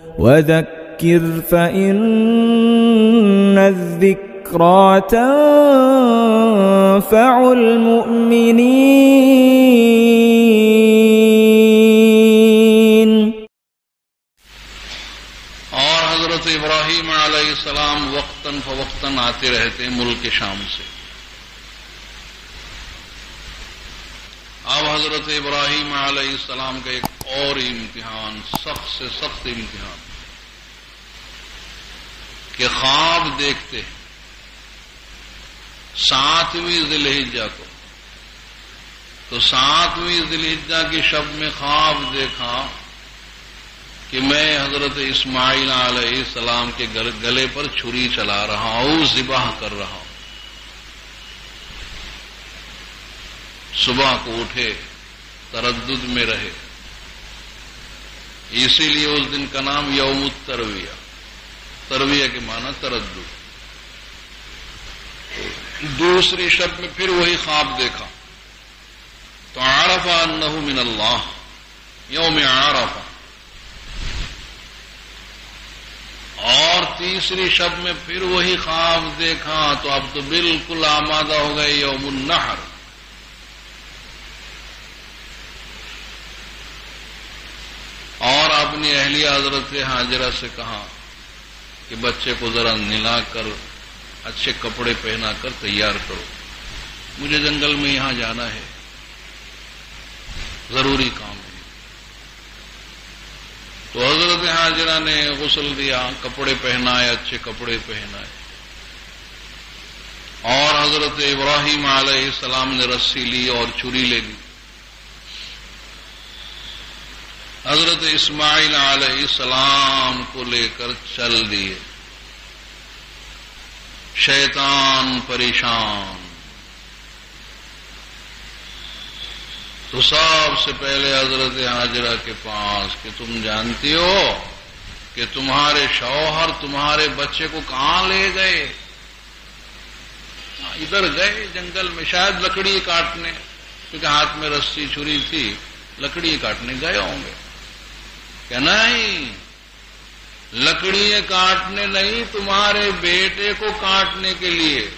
وذكر فإن الذكرى تنفع المؤمنين. اور حضرت ابراہیم علیہ السلام وقتاً فوقتاً آتے رہتے ملک شام سے. اب حضرت ابراہیم علیہ السلام کا ایک اور امتحان، سخت سے سخت امتحان، کہ خواب دیکھتے 7ویں ذی الحجہ کو. تو 7ویں ذی الحجہ کی شب میں خواب دیکھا کہ میں حضرت اسماعیل علیہ السلام کے گلے پر چھری چلا رہا ہوں، ذبح کر رہا ہوں. صبح کو اٹھے، تردد میں رہے، اسی لیے اس دن کا نام یوم الترویہ. ترویہ کے معنی تردد. دوسری شب میں پھر وہی خواب دیکھا تو عرف انہ من اللہ، یوم عرفہ. اور تیسری شب میں پھر وہی خواب دیکھا تو اب تو بالکل آمادہ ہو گئے یوم النحر. اور اپنی اہلیہ حضرت ہاجرہ سے کہا کہ بچے کو ذرا نلا کر اچھے کپڑے پہنا کر تیار کرو، مجھے جنگل میں یہاں جانا ہے، ضروری کام ہے. تو حضرت ہاجرہ نے غسل دیا، کپڑے پہنائے، اچھے کپڑے پہنائے. اور حضرت ابراہیم علیہ السلام نے رسی لی اور چھری لے لی. حضرت اسماعیل علیہ السلام کو لے کر چل دیے. شیطان پریشان. تو سب سے پہلے حضرت ہاجرہ کے پاس کہ تم جانتی ہو کہ تمہارے شوہر تمہارے بچے کو کہاں لے گئے؟ ادھر گئے جنگل میں، شاید لکڑی کاٹنے، کیونکہ ہاتھ میں رسی چھری تھی، لکڑی کاٹنے گئے ہوں گے. کہ نہیں، لکڑی کاٹنے نہیں، تمہارے بیٹے کو کاٹنے کے لیے.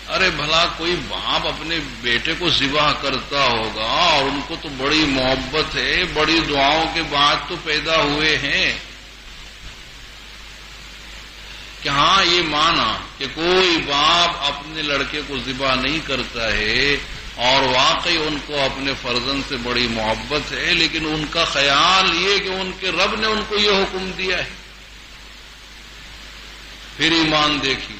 ارے بھلا کوئی باپ اپنے بیٹے کو ذبح کرتا ہوگا، اور ان کو تو بڑی محبت ہے، بڑی دعاؤں کے بعد تو پیدا ہوئے ہیں. کہ ہاں یہ مانا کہ کوئی باپ اپنے لڑکے کو ذبح نہیں کرتا ہے، اور واقعی ان کو اپنے فرزند سے بڑی محبت ہے، لیکن ان کا خیال یہ کہ ان کے رب نے ان کو یہ حکم دیا ہے. پھر ایمان دیکھی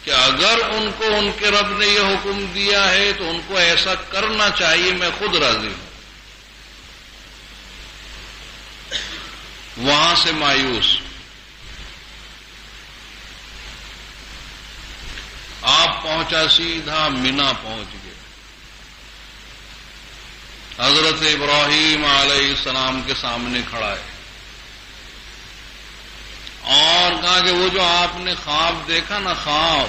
کہ اگر ان کو ان کے رب نے یہ حکم دیا ہے تو ان کو ایسا کرنا چاہیے، میں خود راضی ہوں. وہاں سے مایوس آپ پہنچا، سیدھا مینا پہنچ گئے. حضرت ابراہیم علیہ السلام کے سامنے کھڑا ہے اور کہا کہ وہ جو آپ نے خواب دیکھا نا، خواب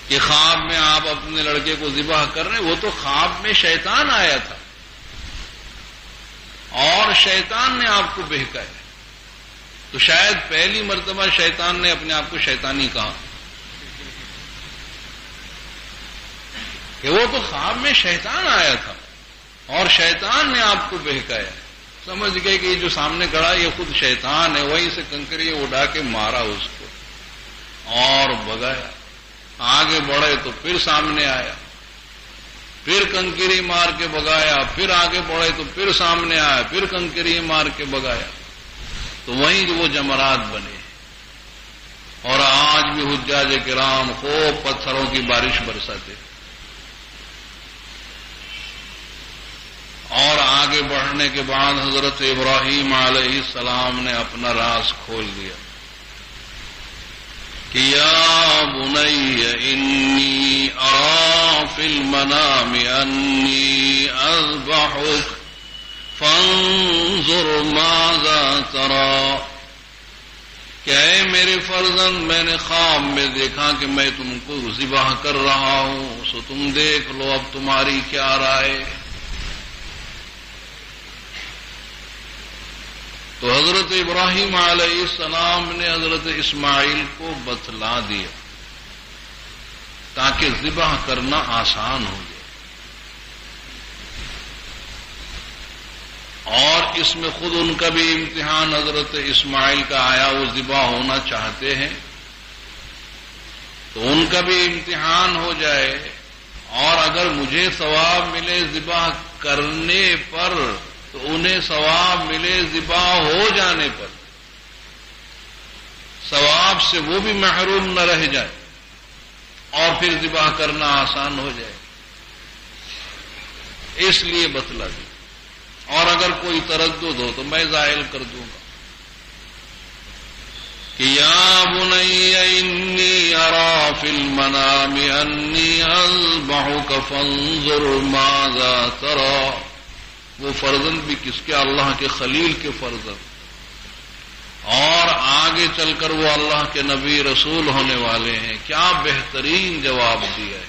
کہ خواب میں آپ اپنے لڑکے کو ذبح کر رہے ہیں، وہ تو خواب میں شیطان آیا تھا اور شیطان نے آپ کو بہکایا. تو شاید پہلی مرتبہ شیطان نے اپنے آپ کو شیطانی کہا کہ وہ تو خواب میں شیطان آیا تھا اور شیطان نے آپ کو بہکایا. سمجھ گئے کہ یہ جو سامنے کھڑا یہ خود شیطان ہے. وہیں سے کنکری اڑا کے مارا اس کو اور بگایا. آگے بڑھے تو پھر سامنے آیا، پھر کنکری مار کے بگایا. پھر آگے بڑھے تو پھر سامنے آیا، پھر کنکری مار کے بگایا. تو وہیں جو وہ جمرات بنے. اور آج بھی حجاج کرام خوب پتھروں کی بارش برساتے. اور آگے بڑھنے کے بعد حضرت ابراہیم علیہ السلام نے اپنا راز کھول دیا کہ یا بنی انی ارا فی المنام انی اذبحک فانظر ماذا ترى. کہ اے میرے فرزند، میں نے خواب میں دیکھا کہ میں تم کو ذبح کر رہا ہوں، سو تم دیکھ لو اب تمہاری کیا رائے. تو حضرت ابراہیم علیہ السلام نے حضرت اسماعیل کو بتلا دیا تاکہ ذبح کرنا آسان ہو جائے، اور اس میں خود ان کا بھی امتحان حضرت اسماعیل کا آیا، وہ ذبح ہونا چاہتے ہیں تو ان کا بھی امتحان ہو جائے، اور اگر مجھے ثواب ملے ذبح کرنے پر تو انہیں ثواب ملے ذبح ہو جانے پر، ثواب سے وہ بھی محروم نہ رہ جائے اور پھر ذبح کرنا آسان ہو جائے، اس لیے بتلا دی۔ اور اگر کوئی تردد ہو تو میں زائل کر دوں گا کہ یا بنی انی ارا فی المنام انی اذبحک فانظر ماذا تری، وہ فرزند بھی کس کے؟ اللہ کے خلیل کے فرزند، اور آگے چل کر وہ اللہ کے نبی رسول ہونے والے ہیں، کیا بہترین جواب دیا ہے۔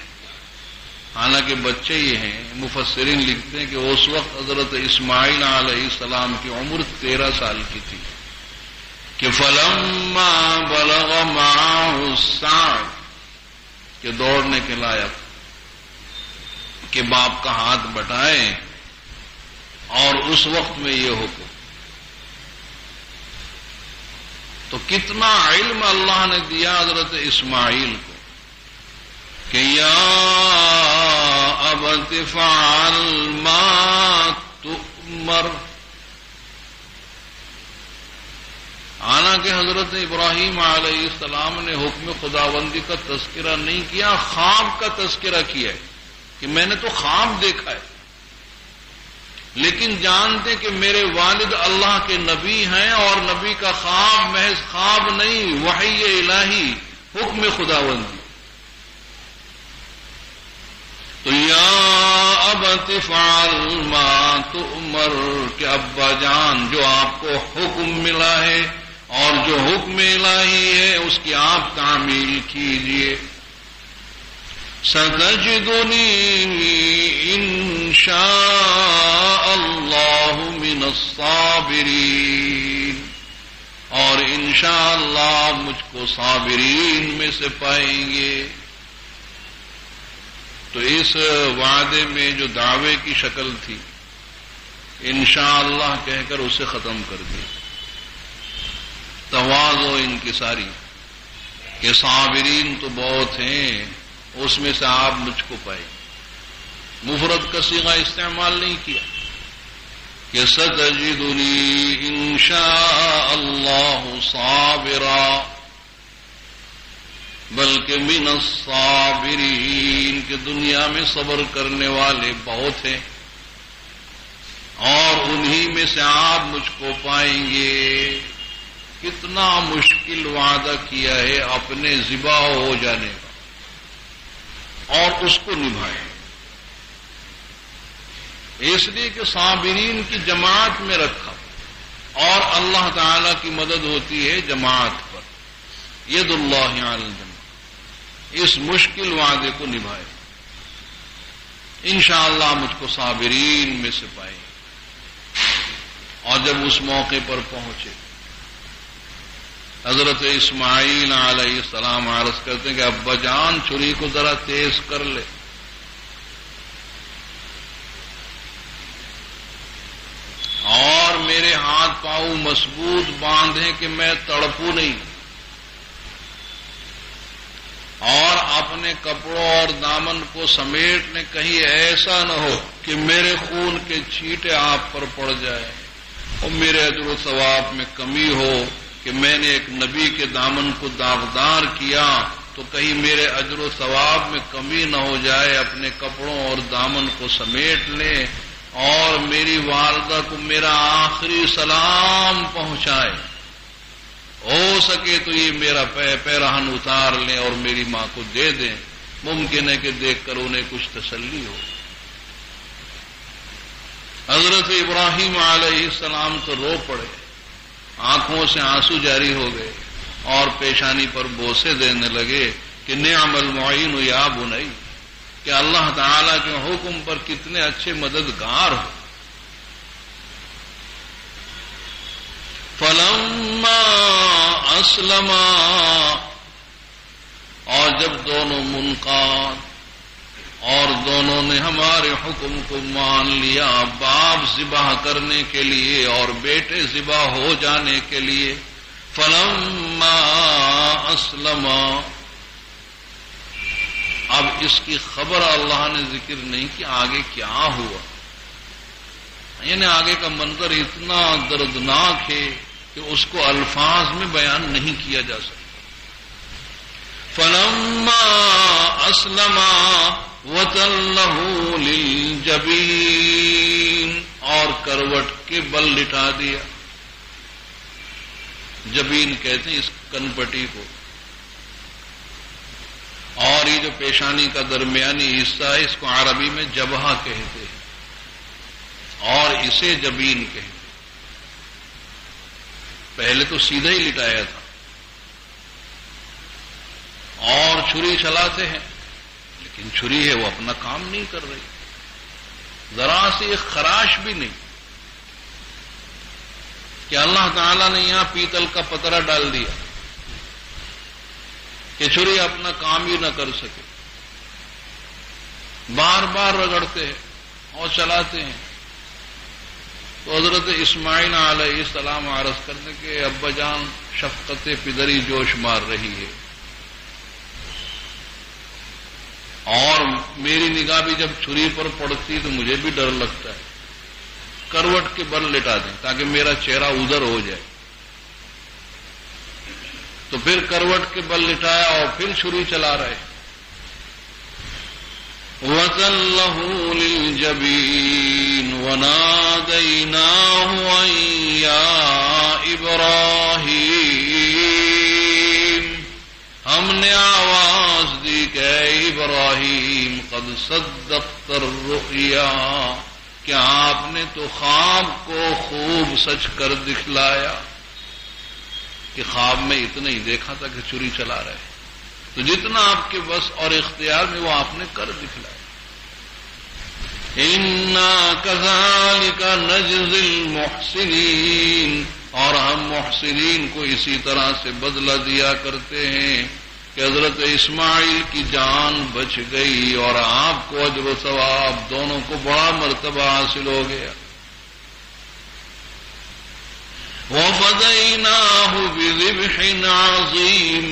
حالانکہ بچے یہ ہیں، مفسرین لکھتے ہیں کہ اس وقت حضرت اسماعیل علیہ السلام کی عمر 13 سال کی تھی کہ فلما بلغ معه السعی، کہ دوڑنے کے لائق، کہ باپ کا ہاتھ بٹائیں، اور اس وقت میں یہ حکم، تو کتنا علم اللہ نے دیا حضرت اسماعیل کو کہ یا ابت فعل ما تؤمر، حالانکہ حضرت ابراہیم علیہ السلام نے حکم خداوندی کا تذکرہ نہیں کیا، خواب کا تذکرہ کیا ہے کہ میں نے تو خواب دیکھا ہے، لیکن جانتے کہ میرے والد اللہ کے نبی ہیں، اور نبی کا خواب محض خواب نہیں، وحی الہی، حکم خداوندی۔ تو یا ابت فعل ما تؤمر، کہ ابا جان جو آپ کو حکم ملا ہے اور جو حکم الہی ہے اس کی آپ تعمیل کیجیے۔ ستجدنی انشاء اللہ من الصابرین، اور انشاءاللہ مجھ کو صابرین میں سے پائیں گے۔ تو اس وعدے میں جو دعوے کی شکل تھی انشاءاللہ کہہ کر اسے ختم کر دیا، تواضع و انکساری کہ صابرین تو بہت ہیں، اس میں سے آپ مجھ کو پائیں، مفرد کا صیغہ استعمال نہیں کیا کہ ستجدنی انشاء اللہ صابرا، بلکہ من الصابرین، کہ دنیا میں صبر کرنے والے بہت ہیں اور انہی میں سے آپ مجھ کو پائیں گے۔ کتنا مشکل وعدہ کیا ہے اپنے ذبح ہو جانے کا، اور اس کو نبھائیں، اس لیے کہ صابرین کی جماعت میں رکھا، اور اللہ تعالی کی مدد ہوتی ہے جماعت پر، ید اللہ علی الجماعہ۔ اس مشکل وعدے کو نبھائے، انشاءاللہ مجھ کو صابرین میں سے پائیں۔ اور جب اس موقع پر پہنچے حضرت اسماعیل علیہ السلام عرض کرتے ہیں کہ ابا جان چھری کو ذرا تیز کر لے، اور میرے ہاتھ پاؤں مضبوط باندھیں کہ میں تڑپوں نہیں، اور اپنے کپڑوں اور دامن کو سمیٹ لیں، کہیں ایسا نہ ہو کہ میرے خون کے چھینٹے آپ پر پڑ جائیں اور میرے اجر و ثواب میں کمی ہو کہ میں نے ایک نبی کے دامن کو داغدار کیا تو کہیں میرے اجر و ثواب میں کمی نہ ہو جائے۔ اپنے کپڑوں اور دامن کو سمیٹ لیں اور میری والدہ کو میرا آخری سلام پہنچائے، ہو سکے تو یہ میرا پیرہن اتار لیں اور میری ماں کو دے دیں، ممکن ہے کہ دیکھ کر انہیں کچھ تسلی ہو۔ حضرت ابراہیم علیہ السلام تو رو پڑے، آنکھوں سے آنسو جاری ہو گئے اور پیشانی پر بوسے دینے لگے کہ نعم المعین یا بنی، کہ اللہ تعالی کے حکم پر کتنے اچھے مددگار ہو۔ فلما اسلما، اور جب دونوں منقاد اور دونوں نے ہمارے حکم کو مان لیا، باپ ذبح کرنے کے لیے اور بیٹے ذبح ہو جانے کے لیے، فلما اسلما، اب اس کی خبر اللہ نے ذکر نہیں کہ آگے کیا ہوا، یعنی آگے کا منظر اتنا دردناک ہے کہ اس کو الفاظ میں بیان نہیں کیا جا سکتا۔ فلما اسلما وتلہ للجبین، اور کروٹ کے بل لٹا دیا۔ جبین کہتے ہیں اس کنپٹی کو، اور یہ جو پیشانی کا درمیانی حصہ ہے اس کو عربی میں جبہہ کہتے ہیں اور اسے جبین کہتے ہیں۔ پہلے تو سیدھا ہی لٹایا تھا اور چھری چلاتے ہیں، لیکن چھری ہے وہ اپنا کام نہیں کر رہی، ذرا سی ایک خراش بھی نہیں کہ اللہ تعالیٰ نے یہاں پیتل کا پترا ڈال دیا کہ چھری اپنا کام ہی نہ کر سکے، بار بار رگڑتے ہیں اور چلاتے ہیں۔ تو حضرت اسماعیل علیہ السلام عرض کرنے کے ابا جان شفقت پدری جوش مار رہی ہے، اور میری نگاہ بھی جب چھری پر پڑتی تو مجھے بھی ڈر لگتا ہے، کروٹ کے بل لٹا دیں تاکہ میرا چہرہ ادھر ہو جائے۔ تو پھر کروٹ کے بل لٹایا اور پھر چھری چلا رہے۔ وَتَلَّهُ لِلْجَبِينِ وَنَادَيْنَاهُ أَن يَا إِبْرَاهِيمُ، ہم نے آواز دی کہ اے ابراہیم قد صدقت الرؤیا، کیا آپ نے تو خواب کو خوب سچ کر دکھلایا، کہ خواب میں اتنا ہی دیکھا تھا کہ چھری چلا رہے، تو جتنا آپ کے بس اور اختیار میں وہ آپ نے کر دکھلایا۔ اِنَّا كَذَلِكَ نَجْزِي الْمُحْسِنِينَ، اور ہم محسنین کو اسی طرح سے بدلہ دیا کرتے ہیں کہ حضرت اسماعیل کی جان بچ گئی اور آپ کو اجر و ثواب دونوں کو بڑا مرتبہ حاصل ہو گیا۔ وَفَدَيْنَاهُ بِذِبْحٍ عَظِيمٍ،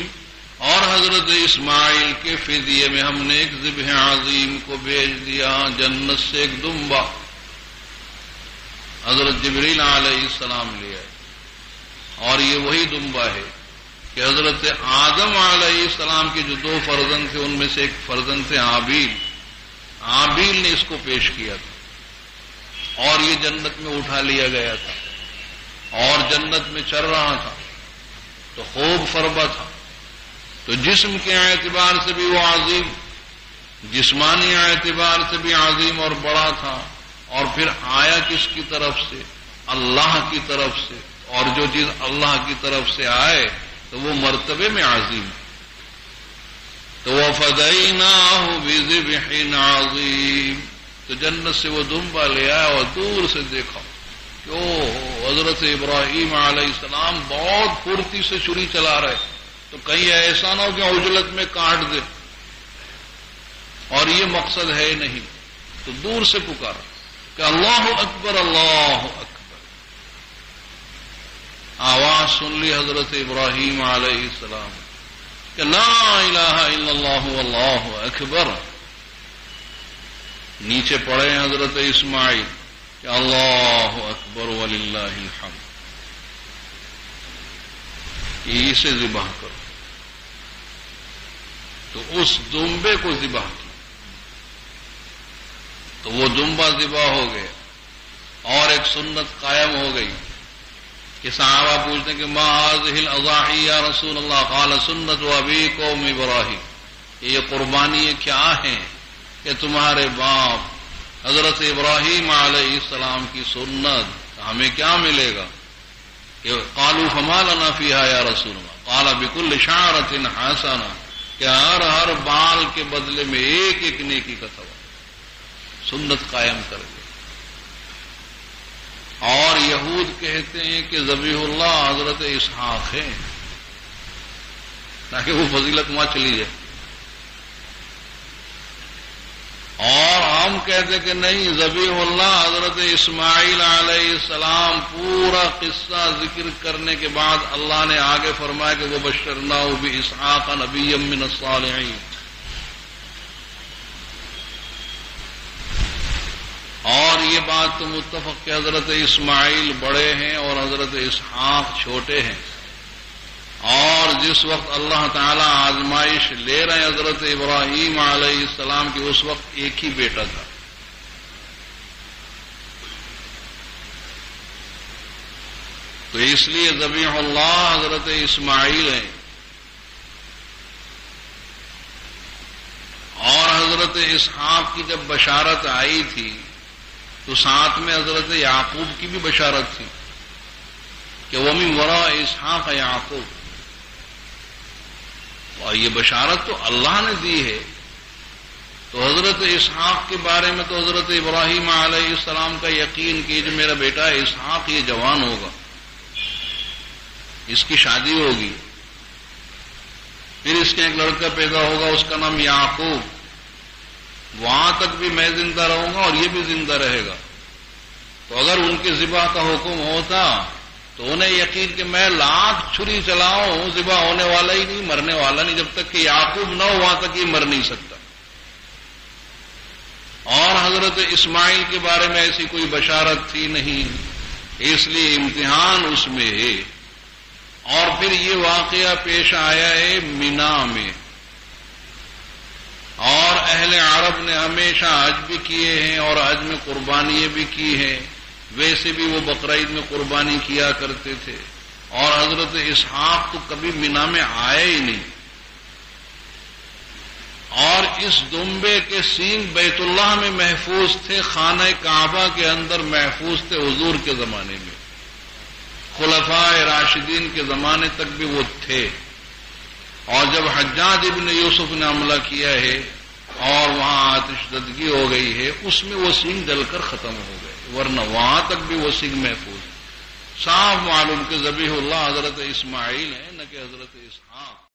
اور حضرت اسماعیل کے فدیے میں ہم نے ایک ذبح عظیم کو بھیج دیا، جنت سے ایک دمبا حضرت جبریل علیہ السلام لے آئے، اور یہ وہی دمبا ہے کہ حضرت آدم علیہ السلام کے جو دو فرزند تھے ان میں سے ایک فرزند تھے عابیل نے اس کو پیش کیا تھا، اور یہ جنت میں اٹھا لیا گیا تھا اور جنت میں چر رہا تھا، تو خوب فربا تھا، تو جسم کے اعتبار سے بھی وہ عظیم، جسمانی اعتبار سے بھی عظیم اور بڑا تھا، اور پھر آیا کس کی طرف سے؟ اللہ کی طرف سے، اور جو چیز اللہ کی طرف سے آئے تو وہ مرتبے میں عظیم ہے۔ تو وَفَدَيْنَاهُ بِذِبْحٍ عَظِيمٍ، تو جنت سے وہ دمبا لے آیا اور دور سے دیکھا کہ حضرت ابراہیم علیہ السلام بہت پھرتی سے چھری چلا رہے، تو کہیں ایسا نہ ہو کہ عجلت میں کاٹ دے، اور یہ مقصد ہے نہیں، تو دور سے پکارا کہ اللہ اکبر اللہ اکبر۔ آواز سن لی حضرت ابراہیم علیہ السلام کہ لا الہ الا اللہ واللہ اکبر۔ نیچے پڑے حضرت اسماعیل کہ اللہ اکبر وللہ الحمد، اسے ذبح کرو۔ تو اس دمبے کو ذبح کیا، تو وہ دمبا ذبح ہو گیا، اور ایک سنت قائم ہو گئی کہ صحابہ پوچھتے ہیں کہ ما هذه الاضاحی یا رسول اللہ، قال سنت ابیکم ابراہیم، یہ قربانی کیا ہیں؟ کہ تمہارے باپ حضرت ابراہیم علیہ السلام کی سنت، ہمیں کیا ملے گا؟ کہ قالوا فما لنا فیہا یا رسول اللہ، قال بكل شعرۃ حسنہ، کہ ہر بال کے بدلے میں ایک ایک نیکی کا ثواب، سنت قائم کر دیا۔ اور یہود کہتے ہیں کہ ذبیح اللہ حضرت اسحاق ہے، تاکہ وہ فضیلت وہاں چلی جائے، اور ہم کہتے کہ نہیں، ذبیح اللہ حضرت اسماعیل علیہ السلام۔ پورا قصہ ذکر کرنے کے بعد اللہ نے آگے فرمایا کہ وبشرناہ باسحاق نبیا من الصالحین، اور یہ بات تو متفق کہ حضرت اسماعیل بڑے ہیں اور حضرت اسحاق چھوٹے ہیں، اور جس وقت اللہ تعالی آزمائش لے رہے ہیں حضرت ابراہیم علیہ السلام کی، اس وقت ایک ہی بیٹا تھا۔ تو اس لیے ذبیح اللہ حضرت اسماعیل ہیں، اور حضرت اسحاق کی جب بشارت آئی تھی تو ساتھ میں حضرت یعقوب کی بھی بشارت تھی کہ وَمِن وَرَاءِ اسحاق یعقوب، اور یہ بشارت تو اللہ نے دی ہے۔ تو حضرت اسحاق کے بارے میں تو حضرت ابراہیم علیہ السلام کا یقین کہ جو میرا بیٹا اسحاق یہ جوان ہوگا، اس کی شادی ہوگی، پھر اس کے ایک لڑکا پیدا ہوگا، اس کا نام یعقوب، وہاں تک بھی میں زندہ رہوں گا اور یہ بھی زندہ رہے گا۔ تو اگر ان کے ذبح کا حکم ہوتا تو انہیں یقین کہ میں لاکھ چھری چلاؤں ذبح ہونے والا ہی نہیں، مرنے والا نہیں، جب تک کہ یعقوب نہ ہو وہاں تک یہ مر نہیں سکتا۔ اور حضرت اسماعیل کے بارے میں ایسی کوئی بشارت تھی نہیں، اس لیے امتحان اس میں ہے۔ اور پھر یہ واقعہ پیش آیا ہے مینا میں، اور اہل عرب نے ہمیشہ حج بھی کیے ہیں اور حج میں قربانیاں بھی کی ہیں، ویسے بھی وہ بقرعید میں قربانی کیا کرتے تھے، اور حضرت اسحاق تو کبھی مینا میں آئے ہی نہیں، اور اس دمبے کے سینگ بیت اللہ میں محفوظ تھے، خانہ کعبہ کے اندر محفوظ تھے حضور کے زمانے میں، خلفائے راشدین کے زمانے تک بھی وہ تھے۔ اور جب حجاج ابن یوسف نے حملہ کیا ہے اور وہاں آتش زدگی ہو گئی ہے، اس میں وہ سینگ جل کر ختم ہو گئے، ورنہ وہاں تک بھی وہ سینگ محفوظ۔ صاف معلوم کہ ذبیح اللہ حضرت اسماعیل ہے، نہ کہ حضرت اسحاق۔